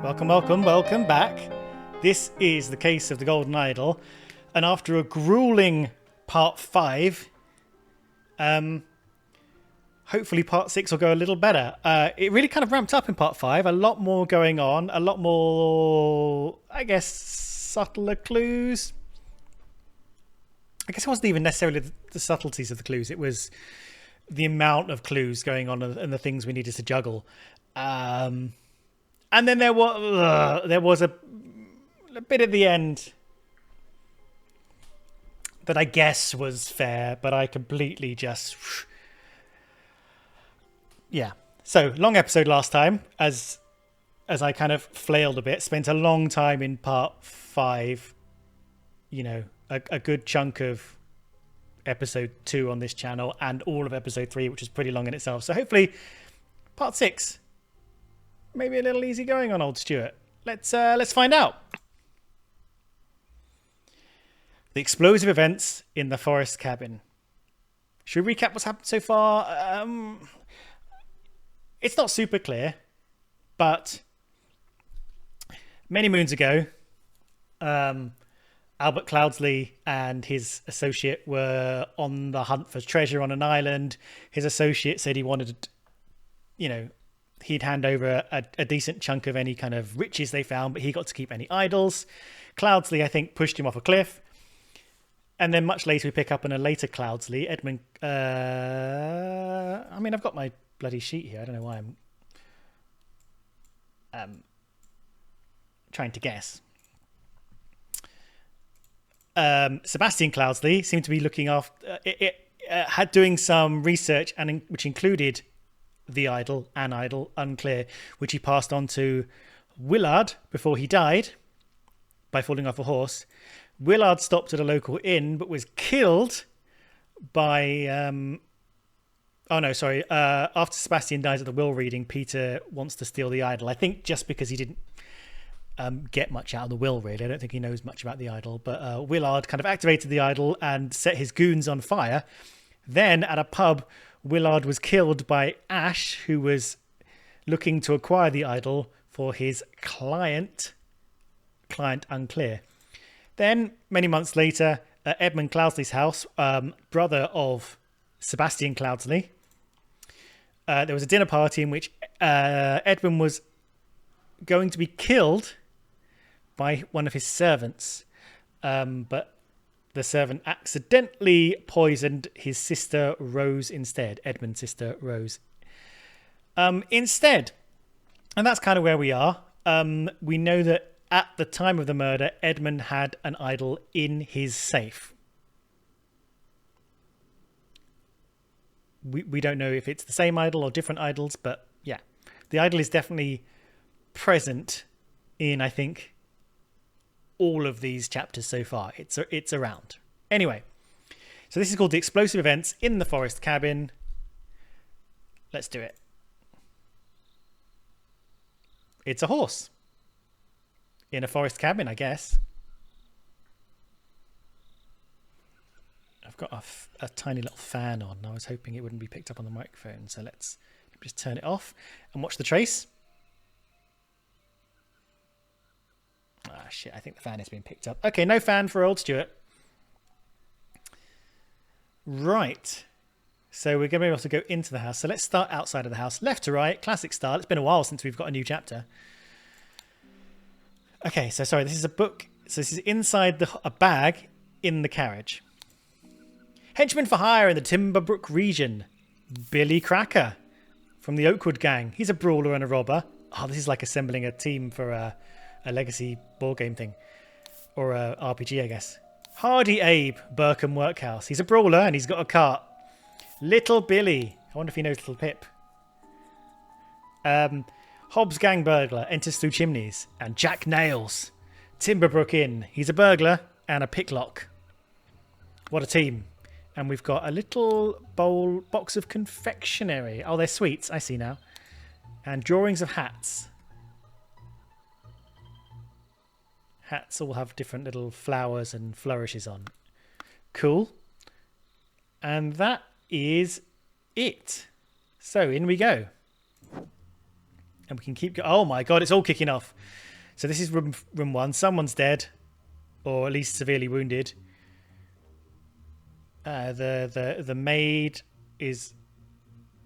Welcome, welcome, welcome back. This is the case of the Golden Idol, and after a grueling part 5, hopefully part 6 will go a little better. It really kind of ramped up in part 5, a lot more going on, a lot more, I guess, subtler clues. I guess it wasn't even necessarily the subtleties of the clues, it was the amount of clues going on and the things we needed to juggle. And then there was a bit at the end that I guess was fair, but I completely just... Yeah. So, long episode last time, as I kind of flailed a bit, spent a long time in part 5, you know, a good chunk of episode 2 on this channel, and all of episode 3, which is pretty long in itself. So hopefully, part 6... maybe a little easy going on old Stuart. Let's find out. The explosive events in the forest cabin. Should we recap what's happened so far? It's not super clear, but many moons ago, Albert Cloudsley and his associate were on the hunt for treasure on an island. His associate said he wanted, he'd hand over a decent chunk of any kind of riches they found, but he got to keep any idols. Cloudsley, I think, pushed him off a cliff. And then much later, we pick up on a later Cloudsley, Edmund... I've got my bloody sheet here. I don't know why I'm trying to guess. Sebastian Cloudsley seemed to be looking after... had doing some research, which included... an idol, unclear, which he passed on to Willard before he died by falling off a horse. Willard stopped at a local inn but was killed by after Sebastian dies at the will reading, Peter wants to steal the idol, I think just because he didn't get much out of the will, really. I don't think he knows much about the idol, but Willard kind of activated the idol and set his goons on fire. Then at a pub, Willard was killed by Ash, who was looking to acquire the idol for his client unclear. Then, many months later, at Edmund Cloudsley's house, brother of Sebastian Cloudsley, there was a dinner party in which Edmund was going to be killed by one of his servants, but the servant accidentally poisoned his sister Rose instead. Edmund's sister Rose. Instead. And that's kind of where we are. We know that at the time of the murder, Edmund had an idol in his safe. We don't know if it's the same idol or different idols, but yeah. The idol is definitely present in, I think, all of these chapters so far. It's around. Anyway, so this is called The Explosive Events in the Forest Cabin. Let's do it. It's a horse. In a forest cabin, I guess. I've got a tiny little fan on. I was hoping it wouldn't be picked up on the microphone. So let's just turn it off and watch the trace. Ah, shit, I think the fan has been picked up. Okay, no fan for old Stuart. Right. So we're going to be able to go into the house. So let's start outside of the house. Left to right, classic style. It's been a while since we've got a new chapter. Okay, so sorry, this is a book. So this is inside a bag in the carriage. Henchman for hire in the Timberbrook region. Billy Cracker from the Oakwood gang. He's a brawler and a robber. Oh, this is like assembling a team for a legacy board game thing. Or a RPG, I guess. Hardy Abe, Burkham Workhouse. He's a brawler and he's got a cart. Little Billy. I wonder if he knows Little Pip. Hobbs Gang Burglar enters through chimneys. And Jack Nails. Timberbrook Inn. He's a burglar and a picklock. What a team. And we've got a little box of confectionery. Oh, they're sweets. I see now. And drawings of hats. Hats all have different little flowers and flourishes on. Cool. And that is it. So in we go. And we can keep going. Oh my god, it's all kicking off. So this is room 1. Someone's dead. Or at least severely wounded. The maid is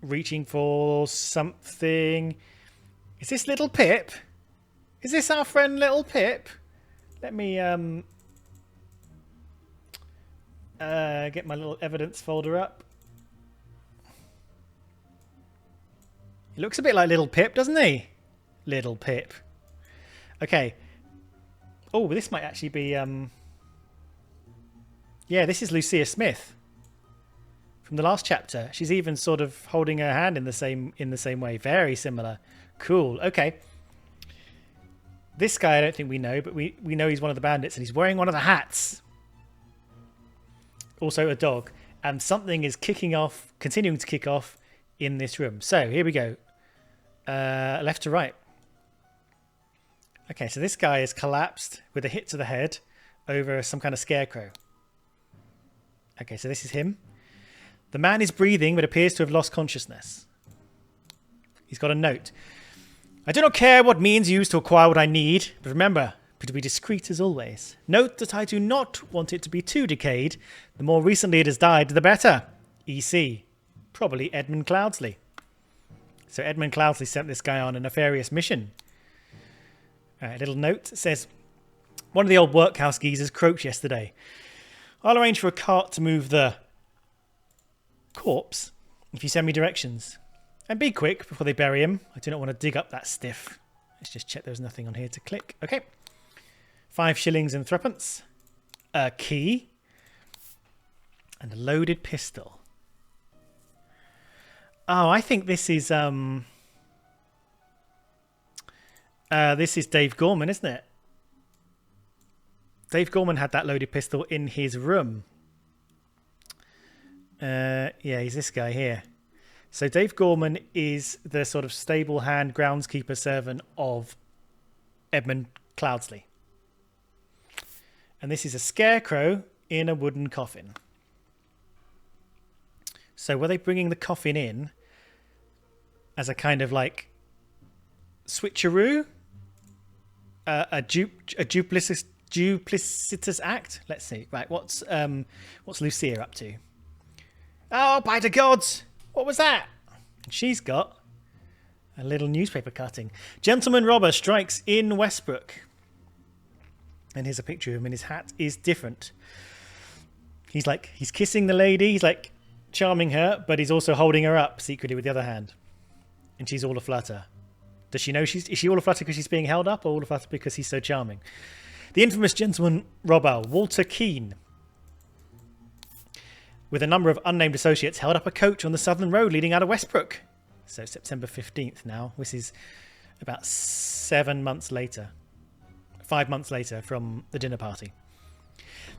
reaching for something. Is this little Pip? Is this our friend little Pip? Let me get my little evidence folder up. He looks a bit like little Pip, doesn't he? Little Pip. Okay. Oh, this might actually be yeah, this is Lucia Smith from the last chapter. She's even sort of holding her hand in the same way. Very similar. Cool. Okay. This guy I don't think we know, but we know he's one of the bandits and he's wearing one of the hats. Also a dog. And something is kicking off, continuing to kick off in this room. So here we go. Left to right. Okay, so this guy is collapsed with a hit to the head over some kind of scarecrow. Okay, so this is him. The man is breathing but appears to have lost consciousness. He's got a note. I do not care what means used to acquire what I need, but remember to be discreet as always. Note that I do not want it to be too decayed. The more recently it has died, the better. EC. Probably Edmund Cloudsley. So Edmund Cloudsley sent this guy on a nefarious mission. A little note says, one of the old workhouse geezers croaked yesterday. I'll arrange for a cart to move the corpse if you send me directions. And be quick before they bury him. I do not want to dig up that stiff. Let's just check there's nothing on here to click. Okay. 5 shillings and 3pence. A key. And a loaded pistol. Oh, I think this is Dave Gorman, isn't it? Dave Gorman had that loaded pistol in his room. Yeah, he's this guy here. So Dave Gorman is the sort of stable hand groundskeeper servant of Edmund Cloudsley. And this is a scarecrow in a wooden coffin. So were they bringing the coffin in as a kind of like switcheroo? A duplicitous act? Let's see. Right, what's Lucia up to? Oh, by the gods! What was that? She's got a little newspaper cutting. Gentleman robber strikes in Westbrook. And here's a picture of him, and his hat is different. He's kissing the lady. He's like charming her, but he's also holding her up secretly with the other hand. And she's all aflutter. Does she know is she all aflutter because she's being held up, or all aflutter because he's so charming? The infamous gentleman robber, Walter Keane, with a number of unnamed associates, held up a coach on the southern road leading out of Westbrook. So September 15th now. This is about 7 months later. 5 months later from the dinner party.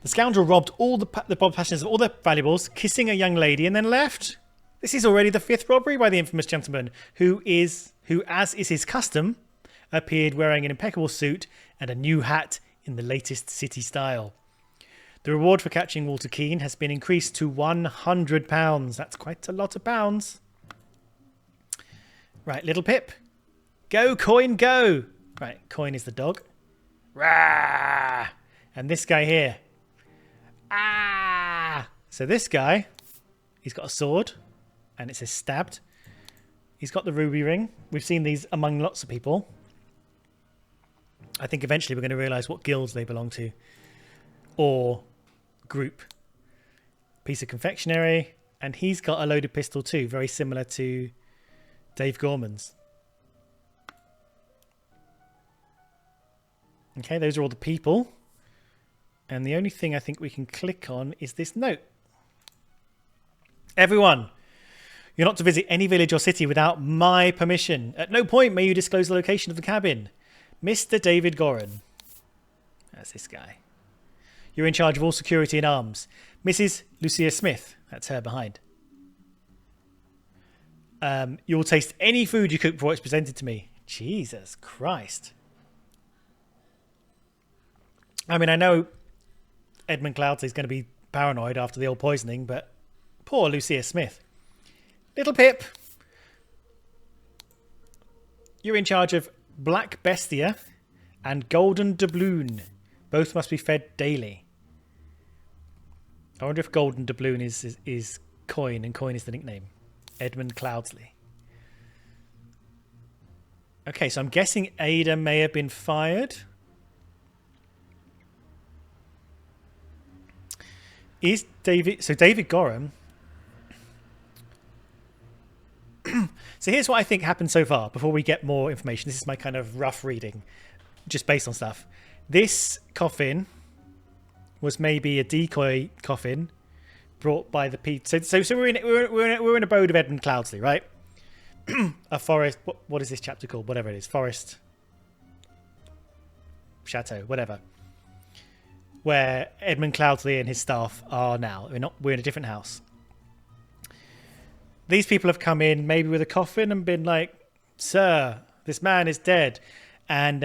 The scoundrel robbed all the passengers of all their valuables, kissing a young lady, and then left. This is already the 5th robbery by the infamous gentleman, who, as is his custom, appeared wearing an impeccable suit and a new hat in the latest city style. The reward for catching Walter Keane has been increased to £100. That's quite a lot of pounds. Right, little Pip. Go, Coin, go. Right, Coin is the dog. Rah! And this guy here. Ah! So this guy, he's got a sword, and it says stabbed. He's got the ruby ring. We've seen these among lots of people. I think eventually we're going to realise what guilds they belong to. Or group. Piece of confectionery. And he's got a loaded pistol too, very similar to Dave Gorman's. Okay, those are all the people. And the only thing I think we can click on is this note. Everyone, you're not to visit any village or city without my permission. At no point may you disclose the location of the cabin. Mr. David Goran. That's this guy. You're in charge of all security and arms. Mrs. Lucia Smith. That's her behind. You will taste any food you cook before it's presented to me. Jesus Christ. I mean, I know Edmund Cloudsley is going to be paranoid after the old poisoning, but poor Lucia Smith. Little Pip. You're in charge of Black Bestia and Golden Doubloon. Both must be fed daily. I wonder if Golden Doubloon is Coin, and Coin is the nickname. Edmund Cloudsley. Okay, so I'm guessing Ada may have been fired. Is David... So David Gorham... So here's what I think happened so far, before we get more information. This is my kind of rough reading, just based on stuff. This coffin was maybe a decoy coffin brought by the people. So we're in abode of Edmund Cloudsley, right? A forest. What is this chapter called? Whatever it is, forest, chateau, whatever. Where Edmund Cloudsley and his staff are now. We're in a different house. These people have come in maybe with a coffin and been like, "Sir, this man is dead." And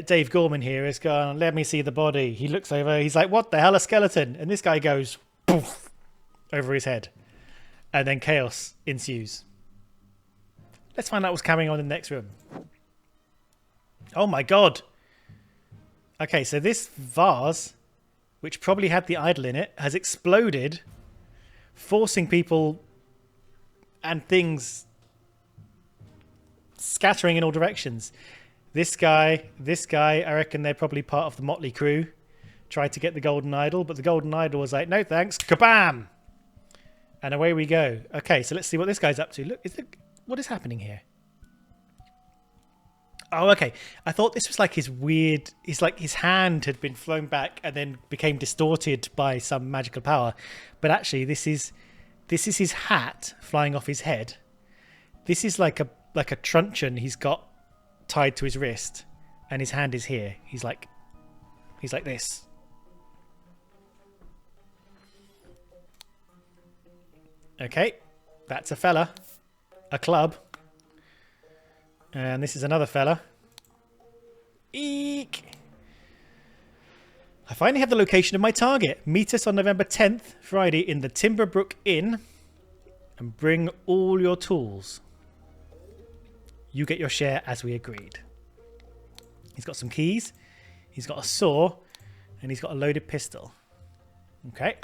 Dave Gorman here has gone, "Let me see the body." He looks over. He's like, "What the hell, a skeleton?" And this guy goes, poof, over his head. And then chaos ensues. Let's find out what's coming on in the next room. Oh my god. Okay, so this vase, which probably had the idol in it, has exploded, forcing people and things scattering in all directions. This guy, I reckon they're probably part of the Motley Crew. Tried to get the golden idol, but the golden idol was like, "No thanks," kabam! And away we go. Okay, so let's see what this guy's up to. Look, what is happening here? Oh, okay. I thought this was like his weird... his hand had been flown back and then became distorted by some magical power. But actually, this is his hat flying off his head. This is like a truncheon he's got tied to his wrist, and his hand is here. He's like this. Okay, that's a fella, a club, and this is another fella. Eek! I finally have the location of my target. Meet us on November 10th, Friday, in the Timberbrook Inn, and bring all your tools. You get your share as we agreed. He's got some keys. He's got a saw. And he's got a loaded pistol. Okay.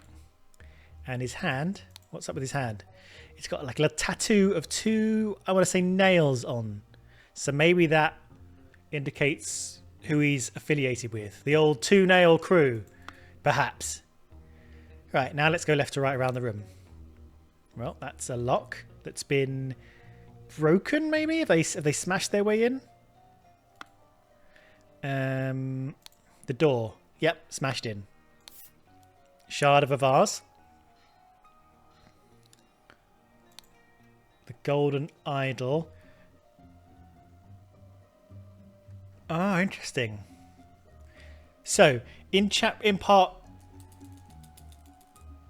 And his hand. What's up with his hand? It's got like a little tattoo of two, I want to say, nails on. So maybe that indicates who he's affiliated with. The old two-nail crew, perhaps. Right, now let's go left to right around the room. Well, that's a lock that's been... broken, maybe? Have they smashed their way in? The door. Yep, smashed in. Shard of a vase. The golden idol. Ah, interesting. So, in part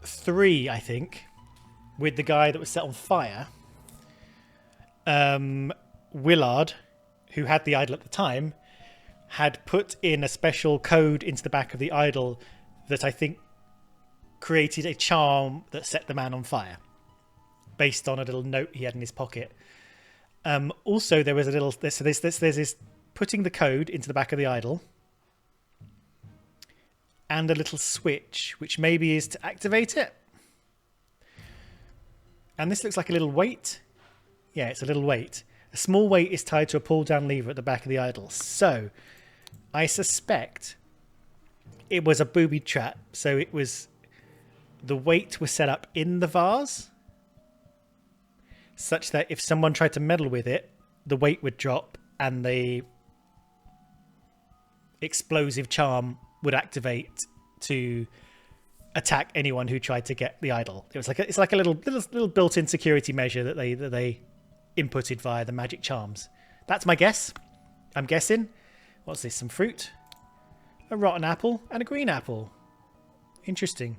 3, I think, with the guy that was set on fire... Willard, who had the idol at the time, had put in a special code into the back of the idol that I think created a charm that set the man on fire, based on a little note he had in his pocket. Also, there was a little... So there's this putting the code into the back of the idol, and a little switch, which maybe is to activate it. And this looks like a little weight. Yeah, it's a little weight. A small weight is tied to a pull-down lever at the back of the idol. So, I suspect it was a booby trap. So it was... the weight was set up in the vase, such that if someone tried to meddle with it, the weight would drop and the explosive charm would activate to attack anyone who tried to get the idol. It's like a little built-in security measure that they inputted via the magic charms. That's my guess. I'm guessing. What's this? Some fruit, a rotten apple, and a green apple. Interesting.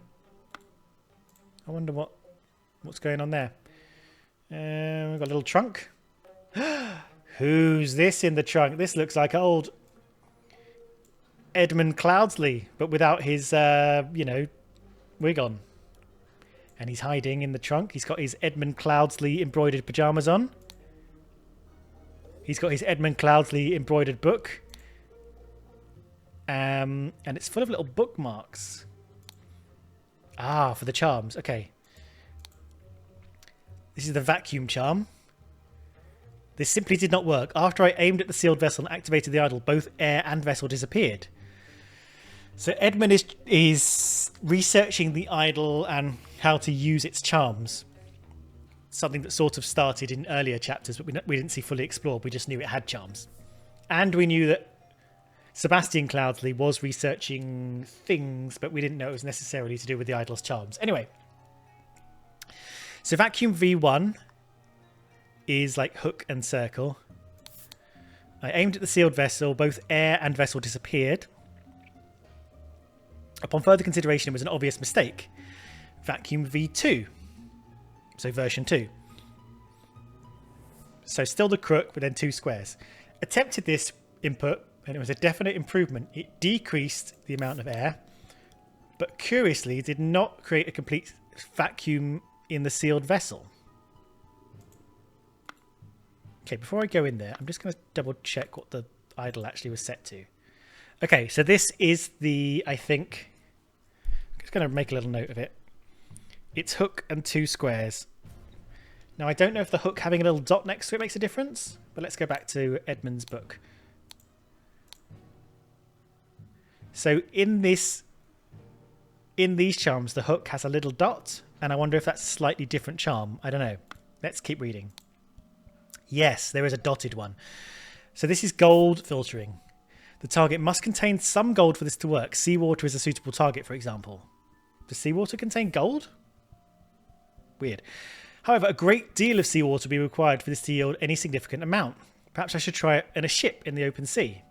I wonder what's going on there. We've got a little trunk. Who's this in the trunk? This looks like old Edmund Cloudsley, but without his, wig on. And he's hiding in the trunk. He's got his Edmund Cloudsley embroidered pajamas on. He's got his Edmund Cloudsley embroidered book. And it's full of little bookmarks. Ah, for the charms. Okay. This is the vacuum charm. This simply did not work. After I aimed at the sealed vessel and activated the idol, both air and vessel disappeared. So Edmund is researching the idol and how to use its charms. Something that sort of started in earlier chapters, but we didn't see fully explored. We just knew it had charms. And we knew that Sebastian Cloudsley was researching things, but we didn't know it was necessarily to do with the idol's charms. Anyway, so vacuum V1 is like hook and circle. I aimed at the sealed vessel. Both air and vessel disappeared. Upon further consideration, it was an obvious mistake. Vacuum V2. So version 2. So still the crook, but then 2 squares. Attempted this input, and it was a definite improvement. It decreased the amount of air, but curiously did not create a complete vacuum in the sealed vessel. Okay, before I go in there, I'm just going to double check what the idol actually was set to. Okay, so this is the, I think, I'm just going to make a little note of it. It's hook and 2 squares. Now, I don't know if the hook having a little dot next to it makes a difference, but let's go back to Edmund's book. So in these charms, the hook has a little dot, and I wonder if that's a slightly different charm. I don't know. Let's keep reading. Yes, there is a dotted one. So this is gold filtering. The target must contain some gold for this to work. Seawater is a suitable target, for example. Does seawater contain gold? Weird. However, a great deal of seawater will be required for this to yield any significant amount. Perhaps I should try it in a ship in the open sea.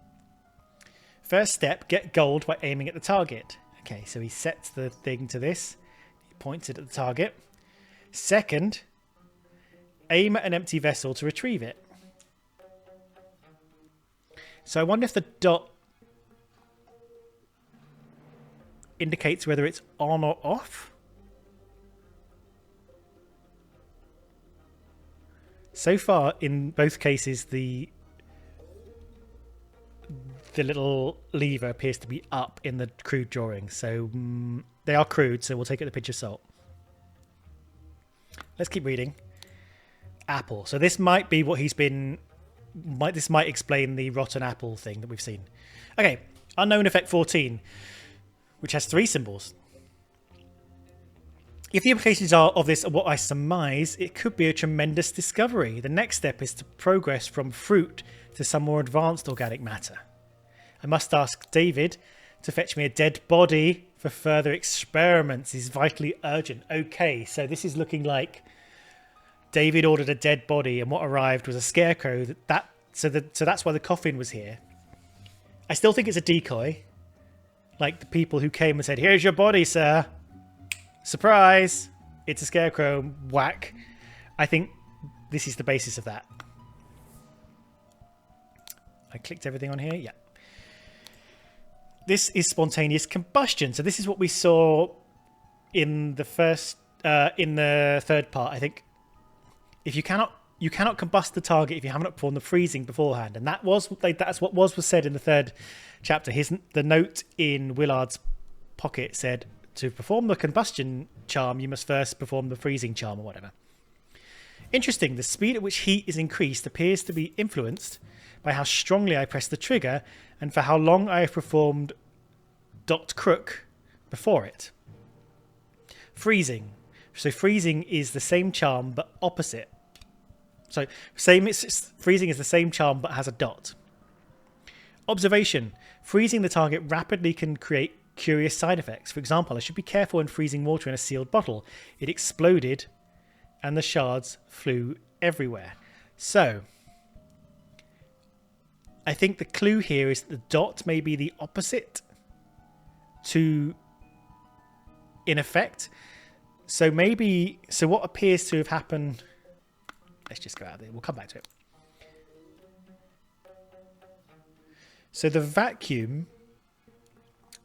First step, get gold by aiming at the target. Okay, so he sets the thing to this. He points it at the target. Second, aim at an empty vessel to retrieve it. So I wonder if the dot indicates whether it's on or off. So far, in both cases, the little lever appears to be up in the crude drawings. So they are crude, so we'll take it with a pinch of salt. Let's keep reading. Apple. So this might be what he's been... This might explain the rotten apple thing that we've seen. Okay, unknown effect 14, which has 3 symbols. If the implications are of this what I surmise, it could be a tremendous discovery. The next step is to progress from fruit to some more advanced organic matter. I must ask David to fetch me a dead body for further experiments. Is vitally urgent. Okay, so this is looking like David ordered a dead body, and what arrived was a scarecrow. So that's why the coffin was here. I still think it's a decoy, like the people who came and said, "Here's your body, sir." Surprise! It's a scarecrow. Whack. I think this is the basis of that. I clicked everything on here. Yeah. This is spontaneous combustion. So this is what we saw in the third part, I think. If you cannot combust the target if you haven't performed the freezing beforehand, and that's what was said in the third chapter. The note in Willard's pocket said, to perform the combustion charm, you must first perform the freezing charm or whatever. Interesting. The speed at which heat is increased appears to be influenced by how strongly I press the trigger and for how long I have performed dot crook before it. Freezing. So freezing is the same charm but opposite. So freezing is the same charm but has a dot. Observation. Freezing the target rapidly can create curious side effects. For example, I should be careful when freezing water in a sealed bottle. It exploded and the shards flew everywhere. So I think the clue here is the dot may be the opposite to in effect. So what appears to have happened, let's just go out there. We'll come back to it. So the vacuum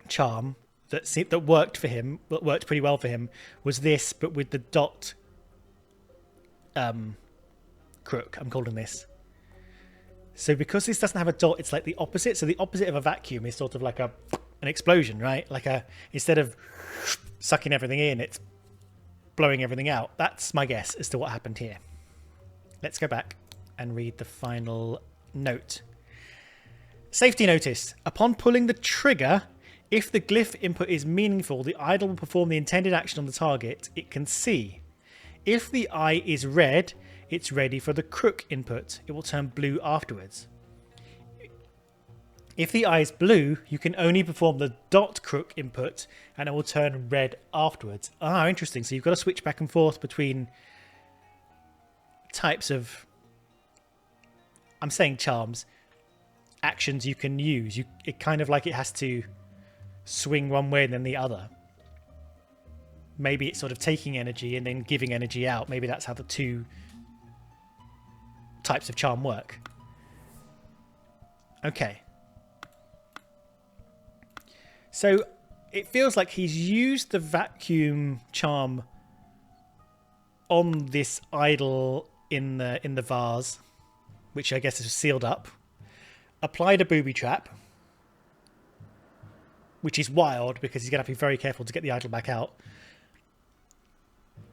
charm that worked for him, that worked pretty well for him, was this, but with the dot crook. I'm calling this. So because this doesn't have a dot, it's like the opposite. So the opposite of a vacuum is sort of like an explosion, right? Like instead of sucking everything in, it's blowing everything out. That's my guess as to what happened here. Let's go back and read the final note. Safety notice. Upon pulling the trigger, if the glyph input is meaningful, the idol will perform the intended action on the target it can see. If the eye is red, it's ready for the crook input. It will turn blue afterwards. If the eye is blue, you can only perform the dot crook input and it will turn red afterwards. Ah, interesting. So you've got to switch back and forth between types of, I'm saying charms, actions you can use. It kind of like it has to swing one way and then the other. Maybe it's sort of taking energy and then giving energy out. Maybe that's how the two types of charm work. Okay. So it feels like he's used the vacuum charm on this idol in the vase, which I guess is sealed up. Applied a booby trap, which is wild because he's going to have to be very careful to get the idol back out.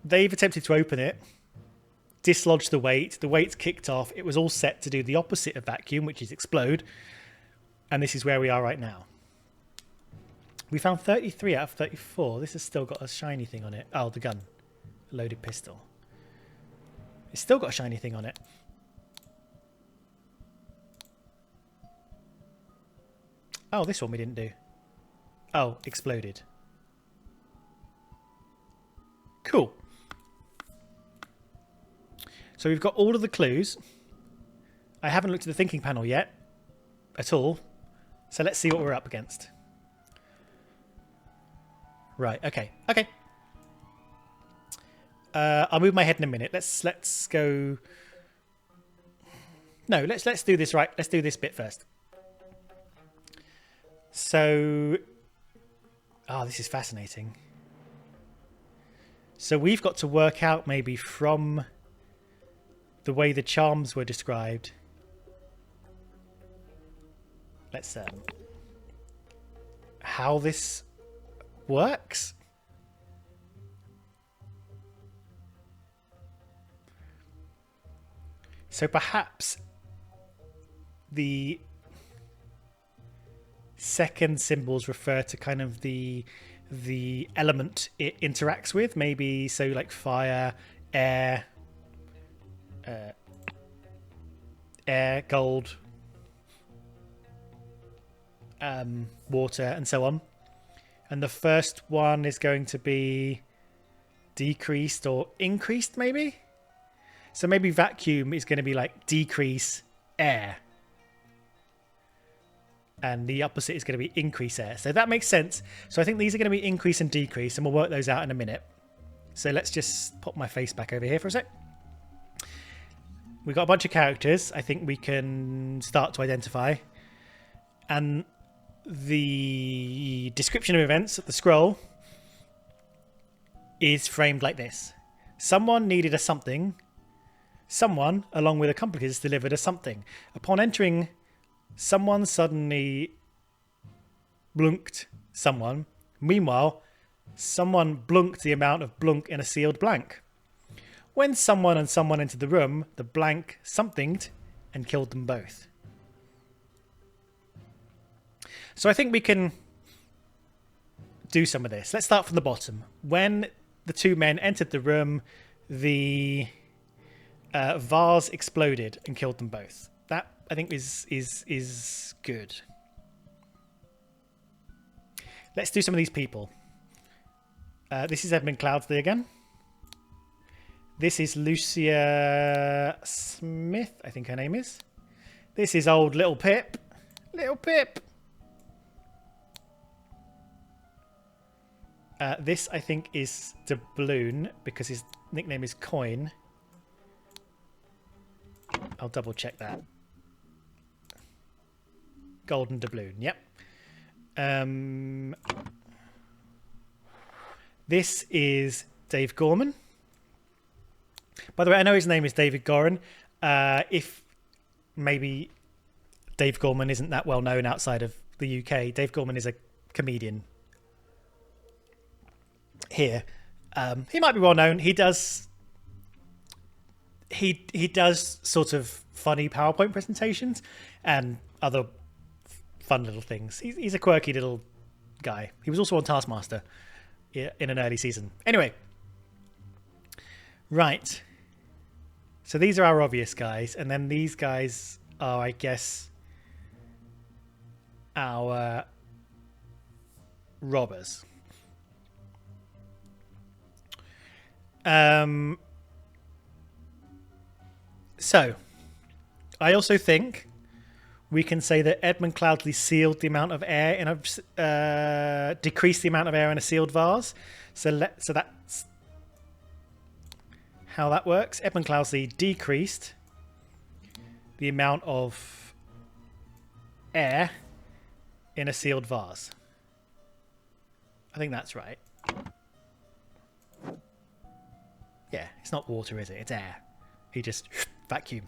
They've attempted to open it, dislodged the weight. The weight's kicked off. It was all set to do the opposite of vacuum, which is explode. And this is where we are right now. We found 33 out of 34. This has still got a shiny thing on it. Oh, the gun. Loaded pistol. It's still got a shiny thing on it. Oh, this one we didn't do. Oh, exploded. Cool. So we've got all of the clues. I haven't looked at the thinking panel yet. At all. So let's see what we're up against. Right, okay. Okay. I'll move my head in a minute. Let's go. No, let's do this right. Let's do this bit first. So, this is fascinating. So we've got to work out maybe from the way the charms were described. Let's how this works. So perhaps the second symbols refer to kind of the element it interacts with. Maybe so like fire, air, gold, water, and so on. And the first one is going to be decreased or increased, maybe. So maybe vacuum is going to be like decrease air. And the opposite is going to be increase air. So that makes sense. So I think these are going to be increase and decrease, and we'll work those out in a minute. So let's just pop my face back over here for a sec. We've got a bunch of characters I think we can start to identify. And the description of events at the scroll is framed like this. Someone needed a something. Someone, along with accomplices, delivered a something. Upon entering, someone suddenly blunked someone. Meanwhile, someone blunked the amount of blunk in a sealed blank. When someone and someone entered the room, the blank somethinged and killed them both. So I think we can do some of this. Let's start from the bottom. When the two men entered the room, the vase exploded and killed them both. That I think is good. Let's do some of these people. This is Edmund Cloudsley again. This is Lucia Smith, I think her name is. This is old Little Pip. Little Pip. This, I think, is Doubloon because his nickname is Coin. I'll double check that. Golden Doubloon, yep. This is Dave Gorman. By the way, I know his name is David Goran. If maybe Dave Gorman isn't that well known outside of the UK. Dave Gorman is a comedian here. He might be well known. He does sort of funny PowerPoint presentations and other fun little things. He's a quirky little guy. He was also on Taskmaster in an early season. Anyway, right. So these are our obvious guys, and then these guys are, I guess, our robbers. So, I also think we can say that Edmund Cloudsley sealed the amount of air in a decreased the amount of air in a sealed vase. So that's how that works. Edmund Cloudsley decreased the amount of air in a sealed vase. I think that's right. Yeah, it's not water, is it? It's air. He just vacuum.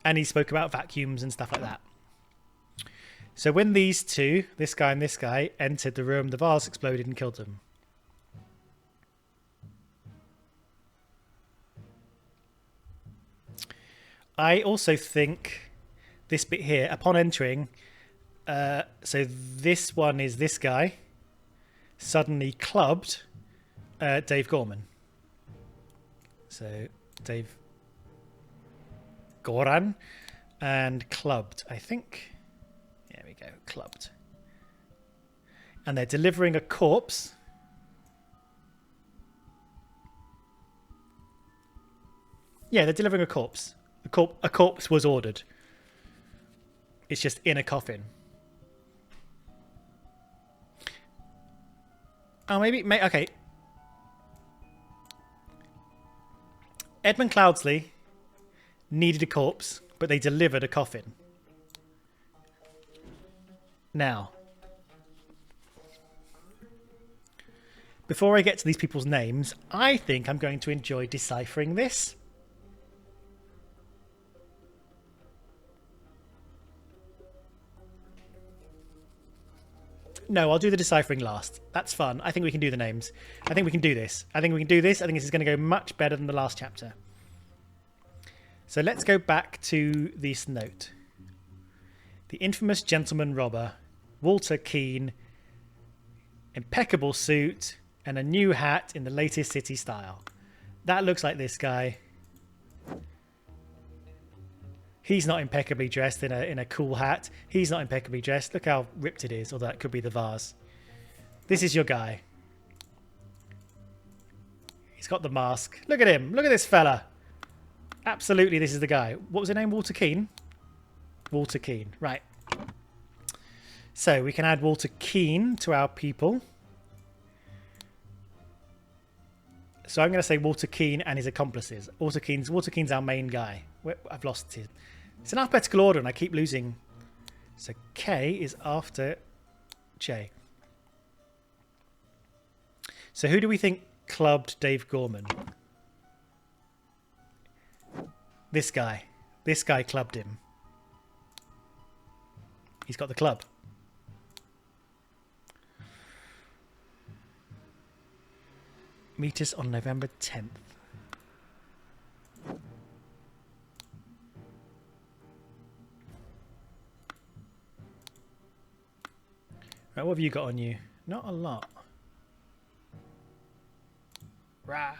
And he spoke about vacuums and stuff like that. So when these two, this guy and this guy, entered the room, the vase exploded and killed them. I also think this bit here, upon entering, so this one is this guy, suddenly clubbed Dave Gorman. So Dave Goran and clubbed, I think. There we go, clubbed. And they're delivering a corpse. Yeah, they're delivering a corpse. A corpse was ordered. It's just in a coffin. Oh, maybe okay. Edmund Cloudsley needed a corpse, but they delivered a coffin. Now, before I get to these people's names, I think I'm going to enjoy deciphering this. No, I'll do the deciphering last. That's fun. I think we can do the names. I think we can do this. I think this is going to go much better than the last chapter. So let's go back to this note. The infamous gentleman robber, Walter Keane, impeccable suit, and a new hat in the latest city style. That looks like this guy. He's not impeccably dressed in a cool hat. He's not impeccably dressed. Look how ripped it is. Or that could be the vase. This is your guy. He's got the mask. Look at him. Look at this fella. Absolutely, this is the guy. What was his name? Walter Keane? Walter Keane. Right. So we can add Walter Keane to our people. So I'm going to say Walter Keane and his accomplices. Walter Keane's our main guy. I've lost it. It's in alphabetical order and I keep losing. So K is after J. So who do we think clubbed Dave Gorman? This guy. This guy clubbed him. He's got the club. Meet us on November 10th. Right, what have you got on you? Not a lot. Rah.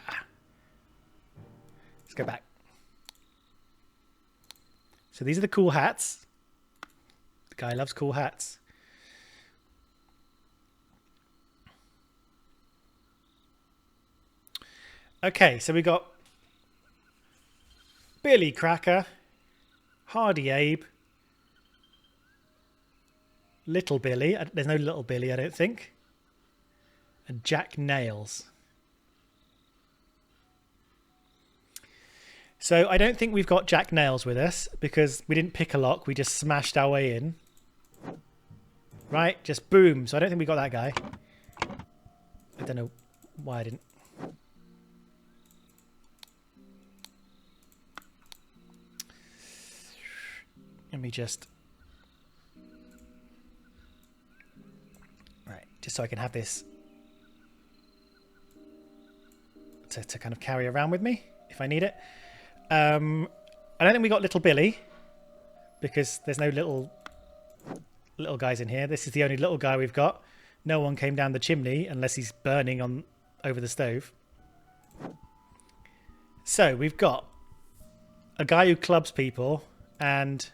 Let's go back. So these are the cool hats. The guy loves cool hats. Okay, so we got Billy Cracker, Hardy Abe, Little Billy. There's no Little Billy, I don't think. And Jack Nails. So I don't think we've got Jack Nails with us because we didn't pick a lock. We just smashed our way in. Right? Just boom. So I don't think we got that guy. I don't know why I didn't. Let me just... Right, just so I can have this to kind of carry around with me if I need it. I don't think we got little Billy because there's no little guys in here. This is the only little guy we've got. No one came down the chimney unless he's burning on over the stove. So we've got a guy who clubs people and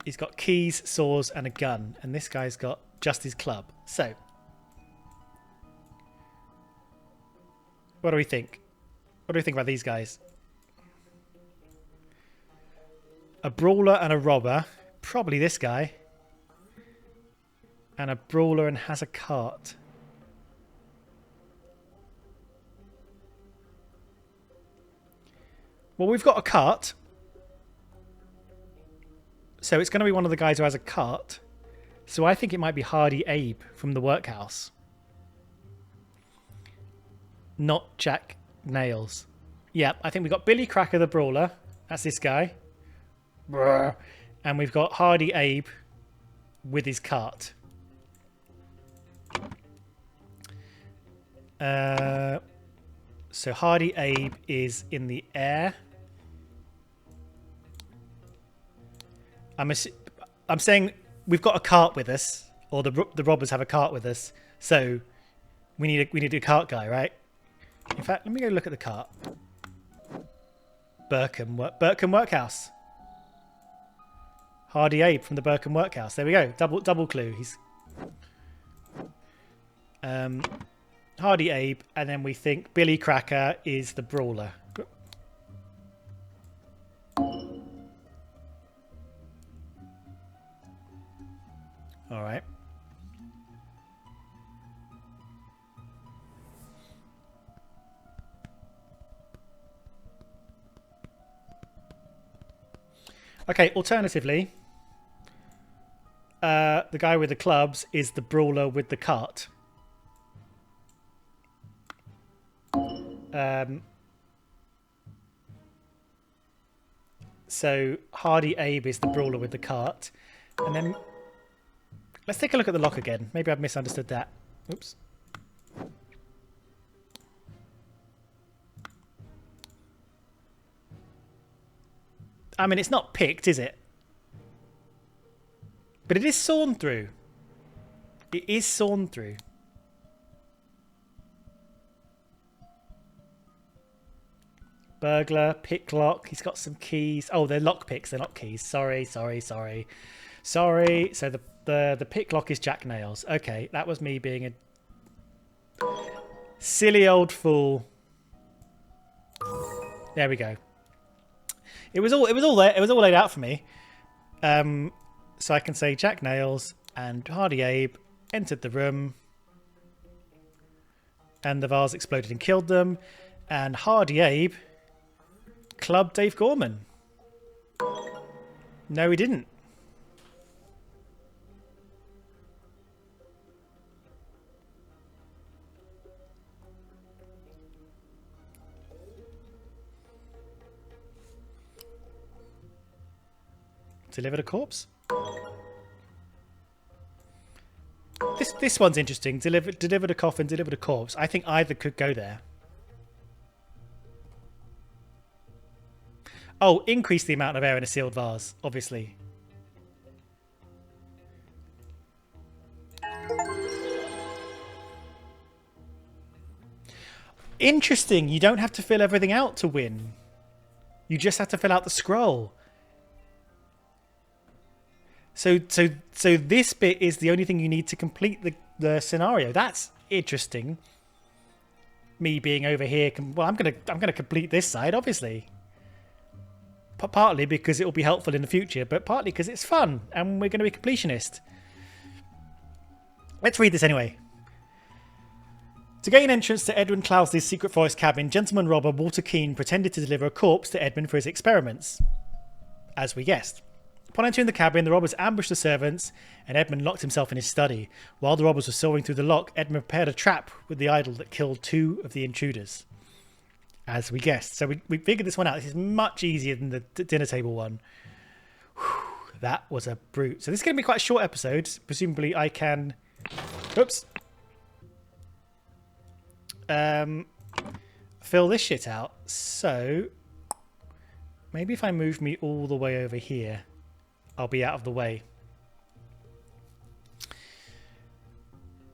he's got keys, saws and a gun, and this guy's got just his club. So what do we think? What do we think about these guys? A brawler and a robber. Probably this guy. And a brawler and has a cart. Well, we've got a cart. So it's going to be one of the guys who has a cart. So I think it might be Hardy Abe from the workhouse. Not Jack Nails. Yeah, I think we've got Billy Cracker the brawler. That's this guy. And we've got Hardy Abe with his cart. So Hardy Abe is in the air. I'm saying we've got a cart with us, or the robbers have a cart with us. So we need a cart guy, right? In fact, let me go look at the cart. Burkham Workhouse. Hardy Abe from the Burkham Workhouse. There we go. Double clue. He's Hardy Abe, and then we think Billy Cracker is the brawler. All right. Okay, alternatively, the guy with the clubs is the brawler with the cart. So Hardy Abe is the brawler with the cart. And then let's take a look at the lock again. Maybe I've misunderstood that. Oops. I mean, it's not picked, is it? But it is sawn through. It is sawn through. Burglar, pick lock. He's got some keys. Oh, they're lock picks. They're not keys. Sorry. So the pick lock is Jack Nails. Okay, that was me being a silly old fool. There we go. It was all there. It was all laid out for me. So I can say Jack Nails and Hardy Abe entered the room, and the vase exploded and killed them. And Hardy Abe clubbed Dave Gorman. No, he didn't. Delivered a corpse. This one's interesting. Delivered a coffin, delivered a corpse. I think either could go there. Oh, increase the amount of air in a sealed vase, obviously. Interesting. You don't have to fill everything out to win. You just have to fill out the scroll. So this bit is the only thing you need to complete the scenario. That's interesting. Me being over here, well, I'm gonna complete this side, obviously. Partly because it will be helpful in the future, but partly because it's fun and we're going to be completionist. Let's read this anyway. To gain entrance to Edwin Cloudesley's secret forest cabin, gentleman robber Walter Keane pretended to deliver a corpse to Edmund for his experiments. As we guessed. Upon entering the cabin, the robbers ambushed the servants, and Edmund locked himself in his study. While the robbers were sawing through the lock, Edmund prepared a trap with the idol that killed 2 of the intruders. as we guessed. So we figured this one out. This is much easier than the dinner table one. Whew, that was a brute. So this is going to be quite a short episode. Presumably I can... Oops. Fill this shit out. So maybe if I move me all the way over here, I'll be out of the way.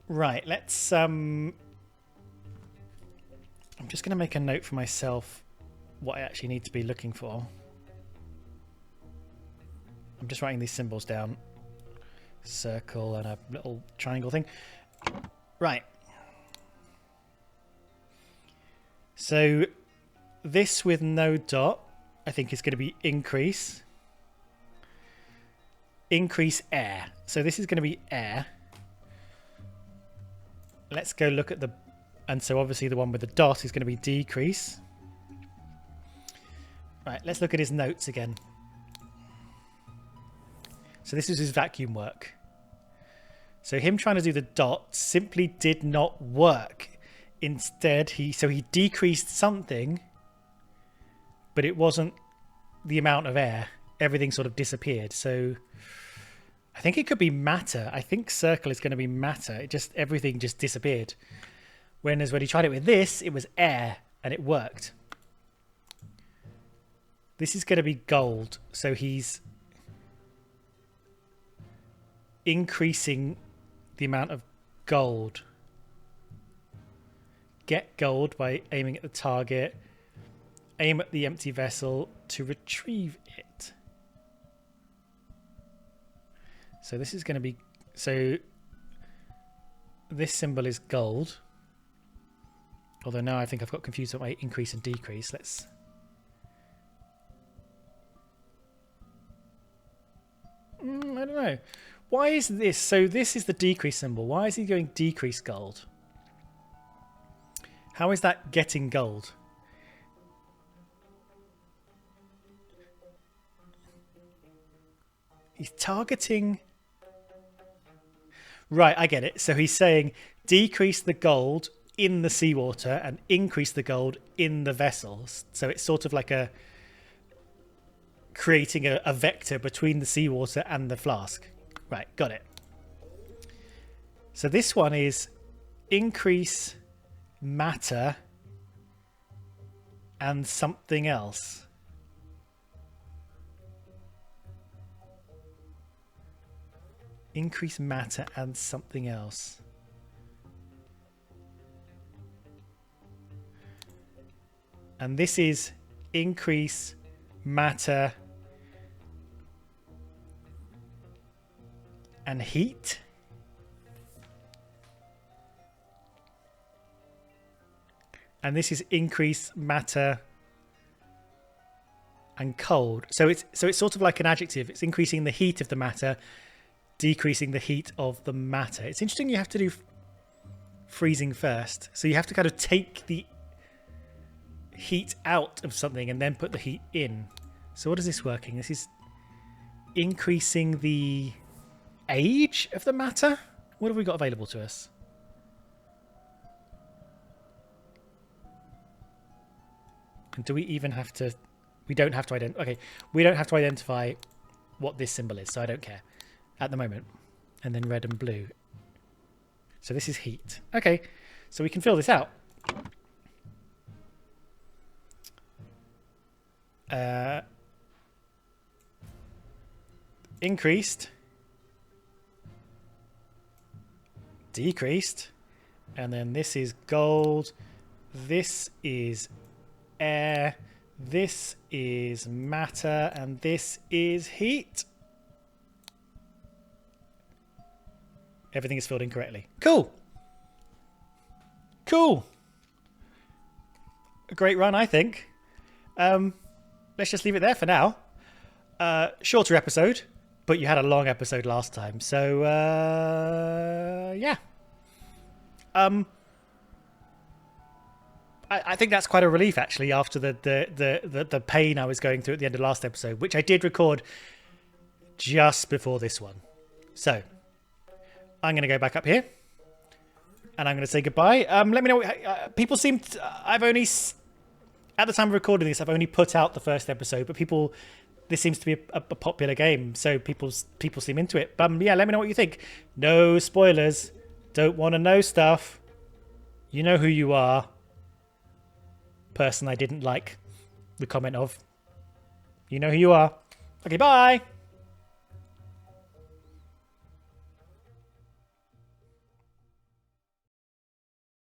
Right, let's I'm just going to make a note for myself what I actually need to be looking for. I'm just writing these symbols down. Circle and a little triangle thing. Right. So this with no dot, I think is going to be increase. Increase air. So this is going to be air. Let's go look at the... And so obviously the one with the dot is going to be decrease. Right, let's look at his notes again. So this is his vacuum work. So him trying to do the dot simply did not work. Instead, he decreased something, but it wasn't the amount of air. Everything sort of disappeared. So I think it could be matter. I think circle is going to be matter. Everything just disappeared. Whereas when he tried it with this, it was air and it worked. This is going to be gold. So he's increasing the amount of gold. Get gold by aiming at the target. Aim at the empty vessel to retrieve it. So this is going to be... So this symbol is gold. Although now I think I've got confused with my increase and decrease. Let's... I don't know. Why is this? So this is the decrease symbol. Why is he going decrease gold? How is that getting gold? He's targeting... Right, I get it. So he's saying decrease the gold in the seawater and increase the gold in the vessels. So it's sort of like creating a vector between the seawater and the flask. Right, got it. So this one is increase matter and something else. Increase matter and something else. And this is increase matter and heat. And this is increase matter and cold. So it's sort of like an adjective. It's increasing the heat of the matter, decreasing the heat of the matter. It's interesting you have to do freezing first. So you have to kind of take the heat out of something and then put the heat in. So what is this working? This is increasing the age of the matter. What have we got available to us? And do we even have to... We don't have to identify... Okay, we don't have to identify what this symbol is, so I don't care at the moment. And then red and blue. So this is heat. Okay, so we can fill this out. Increased. Decreased. And then this is gold. This is air. This is matter. And this is heat. Everything is filled in correctly. Cool. Cool. A great run, I think. Let's just leave it there for now. Shorter episode, but you had a long episode last time. So, yeah. I think that's quite a relief, actually, after the pain I was going through at the end of last episode, which I did record just before this one. So, I'm going to go back up here. And I'm going to say goodbye. Let me know. People seem... I've only... at the time of recording this, I've only put out the first episode, but this seems to be a popular game, so people seem into it. But yeah, let me know what you think. No spoilers. Don't want to know stuff. You know who you are. Person I didn't like the comment of. You know who you are. Okay, bye.